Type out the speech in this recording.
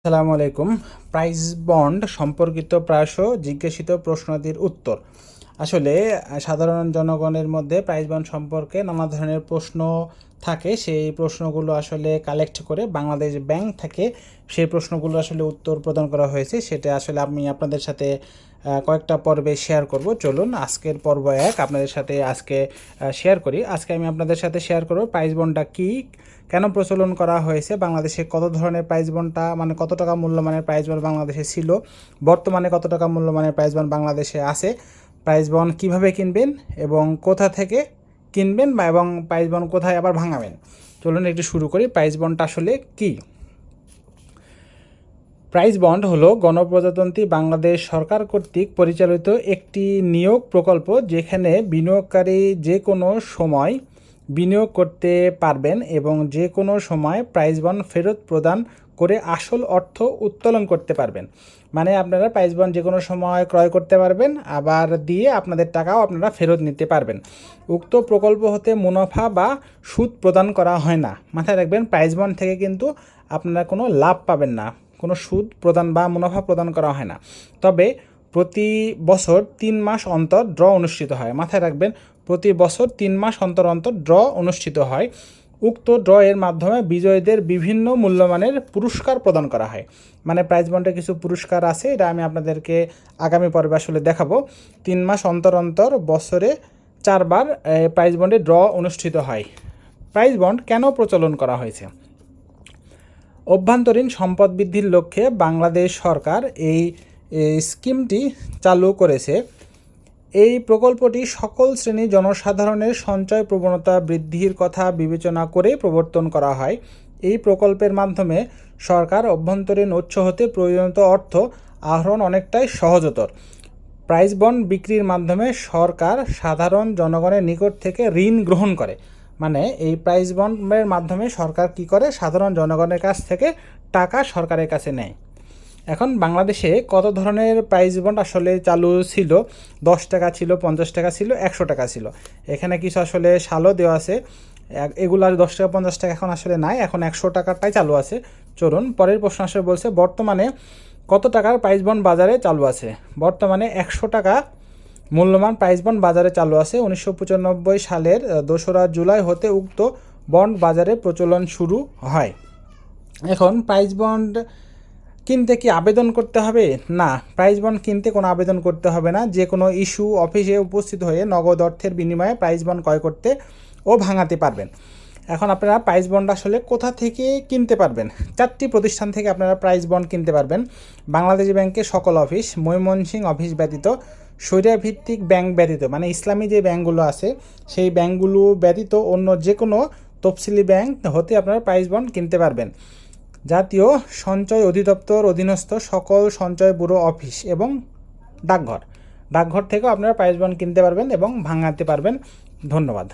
আসসালামু আলাইকুম। Price bond সম্পর্কিত প্রায়শ জিজ্ঞাসিত প্রশ্নাদির উত্তর। আসলে সাধারণ জনগণের মধ্যে প্রাইস বন্ড সম্পর্কে নানা ধরনের প্রশ্ন থাকে। সেই প্রশ্নগুলো আসলে কালেক্ট করে বাংলাদেশ ব্যাংক থেকে সেই প্রশ্নগুলো আসলে উত্তর প্রদান করা হয়েছে। সেটা আসলে আমি আপনাদের সাথে কয়েকটা পর্বে শেয়ার করব। চলুন আজকের পর্ব 1 আপনাদের সাথে আজকে শেয়ার করি। আজকে আমি আপনাদের সাথে শেয়ার করব প্রাইস বন্ডটা কী, কেন প্রচলন করা হয়েছে, বাংলাদেশে কত ধরনের প্রাইস বন্ডটা মানে কত টাকা মূল্যমানের প্রাইস বন্ড বাংলাদেশে ছিল, বর্তমানে কত টাকা মূল্যমানের প্রাইস বন্ড বাংলাদেশে আছে, প্রাইস বন্ড কীভাবে কিনবেন এবং কোথা থেকে কিনবেন বা এবং প্রাইস বন্ড কোথায় আবার ভাঙাবেন। চলুন একটু শুরু করি। প্রাইস বন্ডটা আসলে কী? প্রাইস বন্ড হলো গণপ্রজাতন্ত্রী বাংলাদেশ সরকার কর্তৃক পরিচালিত একটি নিয়োগ প্রকল্প, যেখানে বিনিয়োগকারী যে কোনো সময় বিনিয়োগ করতে পারবেন এবং যে কোনো সময় প্রাইস বন্ড ফেরত প্রদান করে আসল অর্থ উত্তোলন করতে পারবেন। মানে আপনারা প্রাইস বন্ড যে কোনো সময় ক্রয় করতে পারবেন, আবার দিয়ে আপনাদের টাকাও আপনারা ফেরত নিতে পারবেন। উক্ত প্রকল্প হতে মুনাফা বা সুদ প্রদান করা হয় না। মাথায় রাখবেন, প্রাইস বন্ড থেকে কিন্তু আপনারা কোনো লাভ পাবেন না, কোনো সুদ প্রদান বা মুনাফা প্রদান করা হয় না। তবে প্রতি বছর 3 মাস অন্তর ড্র অনুষ্ঠিত হয়। মাথায় রাখবেন, প্রতি বছর 3 মাস অন্তর অন্তর ড্র অনুষ্ঠিত হয়। উক্ত ড্র এর মাধ্যমে বিজয়ীদের বিভিন্ন মূল্যমানের পুরস্কার প্রদান করা হয়। মানে প্রাইজ বন্ডে কিছু পুরস্কার আছে, এটা আমি আপনাদেরকে আগামী পর্বে আসলে দেখাবো। 3 মাস অন্তর অন্তর বছরে 4 বার প্রাইজ বন্ডে ড্র অনুষ্ঠিত হয়। প্রাইজ বন্ড কেন প্রচলন করা হয়েছে? অভ্যন্তরীণ সম্পদ বৃদ্ধির লক্ষ্যে বাংলাদেশ সরকার এই স্কিমটি চালু করেছে। এই প্রকল্পটি সকল শ্রেণী জনসাধারণের সঞ্চয় প্রবণতা বৃদ্ধির কথা বিবেচনা করে প্রবর্তন করা হয়। এই প্রকল্পের মাধ্যমে সরকার অভ্যন্তরীণ উৎস হতে প্রয়োজনীয় অর্থ আহরণ অনেকটাই সহজতর। প্রাইস বন্ড বিক্রির মাধ্যমে সরকার সাধারণ জনগণের নিকট থেকে ঋণ গ্রহণ করে। মানে এই প্রাইস বন্ডের মাধ্যমে সরকার কি করে, সাধারণ জনগণের কাছ থেকে টাকা সরকারের কাছে নেয়। এখন বাংলাদেশে কত ধরনের প্রাইস বন্ড আসলে চালু ছিল? 10 টাকা ছিল, 50 টাকা ছিল, 100 টাকা ছিল। এখানে কিছু আসলে সালও দেওয়া আছে। এগুলো আর 10 টাকা 50 টাকা এখন আসলে নাই, এখন 100 টাকাটাই চালু আছে। চলুন পরের প্রশ্ন আসলে বলছে, বর্তমানে কত টাকার প্রাইস বন্ড বাজারে চালু আছে? বর্তমানে 100 টাকা মূল্যমান প্রাইস বন্ড বাজারে চালু আছে। 1995 সালের 2রা জুলাই হতে উক্ত বন্ড বাজারে প্রচলন শুরু হয়। এখন প্রাইস বন্ড কিনতে কি আবেদন করতে হবে? না, প্রাইস বন্ড কিনতে কোনো আবেদন করতে হবে না। যে কোনো ইস্যু অফিসে উপস্থিত হয়ে নগদ অর্থের বিনিময়ে প্রাইস বন্ড ক্রয় করতে ও ভাঙাতে পারবেন। এখন আপনারা প্রাইস বন্ড আসলে কোথা থেকে কিনতে পারবেন? 4টি প্রতিষ্ঠান থেকে আপনারা প্রাইস বন্ড কিনতে পারবেন। বাংলাদেশ ব্যাংকের সকল অফিস, ময়মনসিংহ অফিস ব্যতীত, শরিয়া ভিত্তিক ব্যাংক ব্যতীত, মানে ইসলামী যে ব্যাংকগুলো আছে সেই ব্যাংকগুলো ব্যতীত অন্য যে কোনো তফসিলি ব্যাংক হতে আপনারা প্রাইস বন্ড কিনতে পারবেন। জাতীয় সঞ্চয় অধিদপ্তর অধীনস্থ সকল সঞ্চয় ব্যুরো অফিস এবং ডাকঘর থেকেও আপনারা প্রাইস বন্ড কিনতে পারবেন এবং ভাঙাতে পারবেন। ধন্যবাদ।